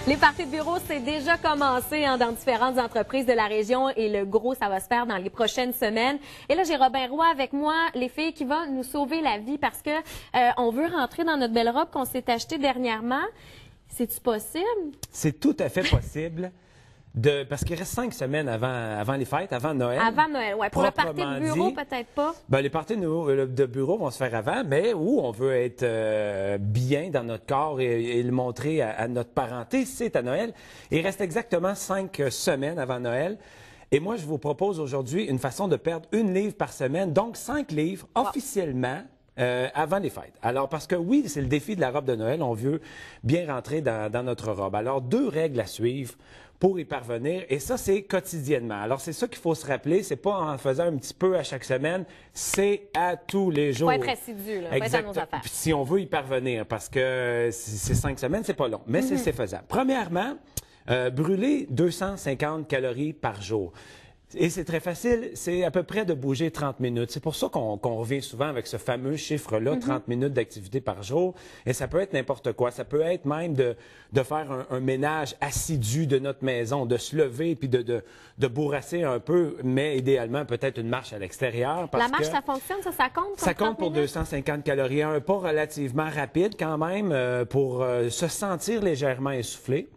Les parties de bureau, c'est déjà commencé dans différentes entreprises de la région et le gros, ça va se faire dans les prochaines semaines. Et là, j'ai Robin Roy avec moi, les filles, qui va nous sauver la vie parce que on veut rentrer dans notre belle robe qu'on s'est achetée dernièrement. C'est-tu possible? C'est tout à fait possible. Parce qu'il reste 5 semaines avant les fêtes, avant Noël. Avant Noël, oui. Pour le party de bureau, peut-être pas. Ben, les parties de bureau vont se faire avant, mais où on veut être bien dans notre corps et le montrer à notre parenté, c'est à Noël. Il reste exactement 5 semaines avant Noël. Et moi, je vous propose aujourd'hui une façon de perdre 1 livre par semaine, donc 5 livres officiellement. Avant les fêtes. Alors, parce que oui, c'est le défi de la robe de Noël. On veut bien rentrer dans notre robe. Alors, 2 règles à suivre pour y parvenir. Et ça, c'est quotidiennement. Alors, c'est ça qu'il faut se rappeler. C'est pas en faisant un petit peu à chaque semaine. C'est à tous les jours. Il faut être assidu, là. Faut être à nos affaires. Puis si on veut y parvenir, parce que c'est 5 semaines, c'est pas long. Mais c'est faisable. Premièrement, brûler 250 calories par jour. Et c'est très facile, c'est à peu près de bouger 30 minutes. C'est pour ça qu'on revient souvent avec ce fameux chiffre-là, 30 minutes d'activité par jour. Et ça peut être n'importe quoi. Ça peut être même de faire un ménage assidu de notre maison, de se lever puis de bourrasser un peu, mais idéalement peut-être une marche à l'extérieur. La marche, ça fonctionne, ça compte? Ça compte pour 250 calories. Un pas relativement rapide quand même pour se sentir légèrement essoufflé.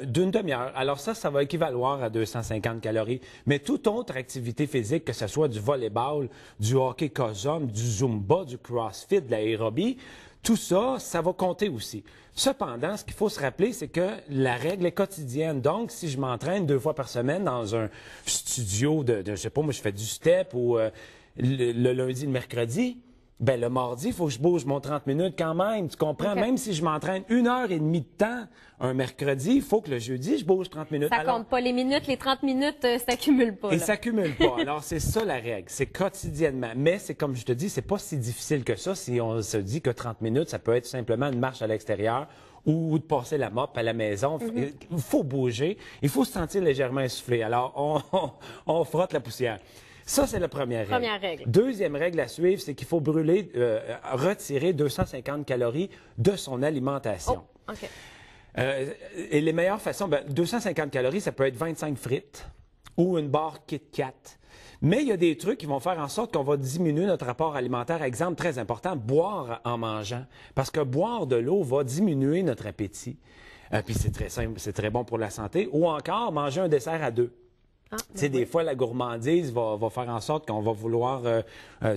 D'une demi-heure. Alors ça va équivaloir à 250 calories. Mais toute autre activité physique, que ce soit du volleyball, du hockey cosum, du zumba, du crossfit, de l'aérobie, tout ça, ça va compter aussi. Cependant, ce qu'il faut se rappeler, c'est que la règle est quotidienne. Donc, si je m'entraîne 2 fois par semaine dans un studio je sais pas, moi, je fais du step ou le lundi, le mercredi, ben le mardi, il faut que je bouge mon 30 minutes quand même. Tu comprends? Okay. Même si je m'entraîne 1h30 de temps un mercredi, il faut que le jeudi, je bouge 30 minutes. Ça compte pas les minutes, les 30 minutes s'accumulent pas. Ils s'accumulent pas. Alors, c'est ça la règle. C'est quotidiennement. Mais c'est comme je te dis, c'est pas si difficile que ça si on se dit que 30 minutes, ça peut être simplement une marche à l'extérieur ou de passer la mop à la maison. Il faut bouger. Il faut se sentir légèrement essoufflé. Alors, on frotte la poussière. Ça, c'est la première règle. Deuxième règle à suivre, c'est qu'il faut brûler, retirer 250 calories de son alimentation. Oh, OK. Et les meilleures façons, 250 calories, ça peut être 25 frites ou une barre Kit Kat. Mais il y a des trucs qui vont faire en sorte qu'on va diminuer notre rapport alimentaire. Exemple très important, boire en mangeant. Parce que boire de l'eau va diminuer notre appétit. Puis c'est très simple, c'est très bon pour la santé. Ou encore, manger un dessert à 2. Des fois, la gourmandise va faire en sorte qu'on va vouloir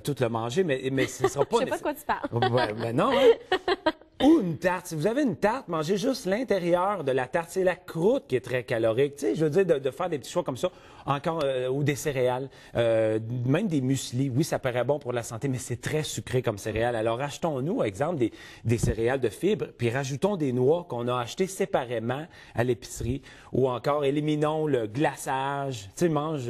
tout le manger, mais ce ne sera pas... Je sais pas de quoi tu parles. Ben non, hein? Ou une tarte. Si vous avez une tarte, mangez juste l'intérieur de la tarte. C'est la croûte qui est très calorique. Tu sais, je veux dire, de faire des petits choix comme ça, encore, ou des céréales, même des mueslis. Oui, ça paraît bon pour la santé, mais c'est très sucré comme céréales. Alors, achetons-nous, exemple, des céréales de fibres, puis rajoutons des noix qu'on a achetées séparément à l'épicerie. Ou encore, éliminons le glaçage. Tu sais, mange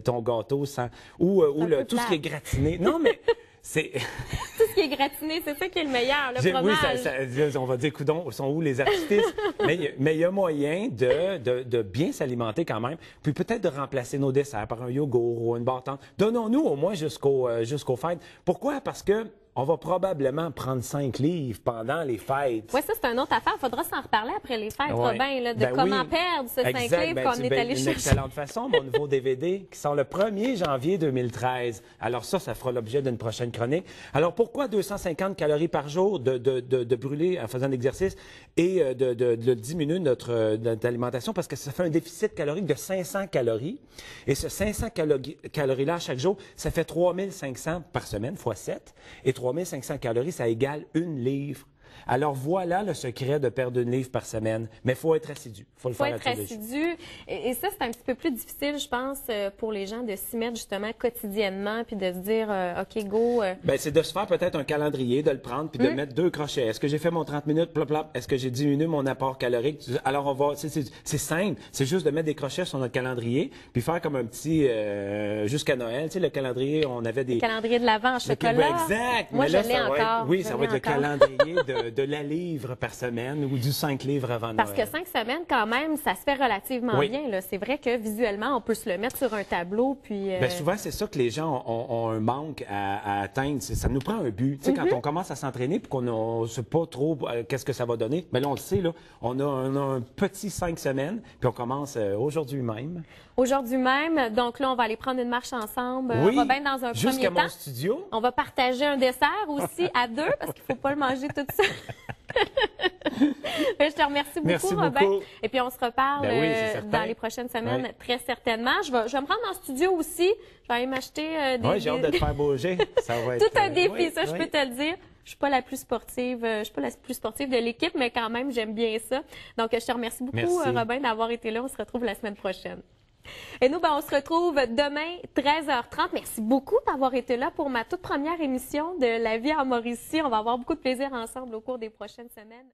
ton gâteau sans... Ou tout ce qui est gratiné. Non, mais... Tout ce qui est gratiné, c'est ça qui est le meilleur, le fromage. Oui, on va dire, coudons, sont où les artifices? mais il y a moyen de bien s'alimenter quand même, puis peut-être de remplacer nos desserts par un yogourt ou une barre tendre. Donnons-nous au moins jusqu'aux fêtes. Pourquoi? Parce que on va probablement prendre 5 livres pendant les fêtes. Oui, ça, c'est une autre affaire. Il faudra s'en reparler après les fêtes, Robin, là, de comment perdre ce 5 livres qu'on est allé chercher. Une excellente façon, mon nouveau DVD qui sort le 1er janvier 2013. Alors ça fera l'objet d'une prochaine chronique. Alors pourquoi 250 calories par jour de brûler en faisant de l'exercice et de diminuer notre alimentation? Parce que ça fait un déficit calorique de 500 calories. Et ce 500 calories-là chaque jour, ça fait 3500 par semaine, fois 7. Et 3500 calories, ça égale 1 livre. Alors voilà le secret de perdre 1 livre par semaine. Mais il faut être assidu. Il faut le faire à tous les jours. Faut être assidu. Et ça, c'est un petit peu plus difficile, je pense, pour les gens de s'y mettre justement quotidiennement puis de se dire, OK, go. C'est de se faire peut-être un calendrier, de le prendre puis de mettre 2 crochets. Est-ce que j'ai fait mon 30 minutes? Plop, plop. Est-ce que j'ai diminué mon apport calorique? Alors, on va. C'est simple. C'est juste de mettre des crochets sur notre calendrier puis faire comme un petit. Jusqu'à Noël, tu sais, le calendrier, on avait des. Le calendrier de l'Avent en chocolat. Exact. Moi, mais là, je l'ai encore. Oui, ça va être le calendrier de la livre par semaine ou du 5 livres avant Parce Noël. que 5 semaines, quand même, ça se fait relativement Oui. bien. C'est vrai que visuellement, on peut se le mettre sur un tableau. Puis, Bien, souvent, c'est ça que les gens ont un manque à atteindre. Ça nous prend un but. Tu sais, quand on commence à s'entraîner et qu'on ne sait pas trop qu'est-ce que ça va donner, mais là, on le sait, là, on a un petit 5 semaines, puis on commence aujourd'hui même. Aujourd'hui même, donc là, on va aller prendre une marche ensemble. Oui, Robin, dans un jusqu'à premier mon temps. studio. On va partager un dessert aussi à deux, parce qu'il ne faut pas le manger tout seul. Je te remercie beaucoup, Merci Robin. beaucoup. Et puis, on se reparle Ben oui, c'est certain. dans les prochaines semaines, Oui. très certainement. Je vais me rendre en studio aussi. Je vais aller m'acheter Oui, j'ai hâte de te faire bouger. Ça va Tout être, un défi, oui, ça, je oui. peux te le dire. Je suis pas la plus sportive, je suis pas la plus sportive de l'équipe, mais quand même, j'aime bien ça. Donc, je te remercie beaucoup, Merci. Robin, d'avoir été là. On se retrouve la semaine prochaine. Et nous, on se retrouve demain, 13h30. Merci beaucoup d'avoir été là pour ma toute première émission de La vie en Mauricie. On va avoir beaucoup de plaisir ensemble au cours des prochaines semaines.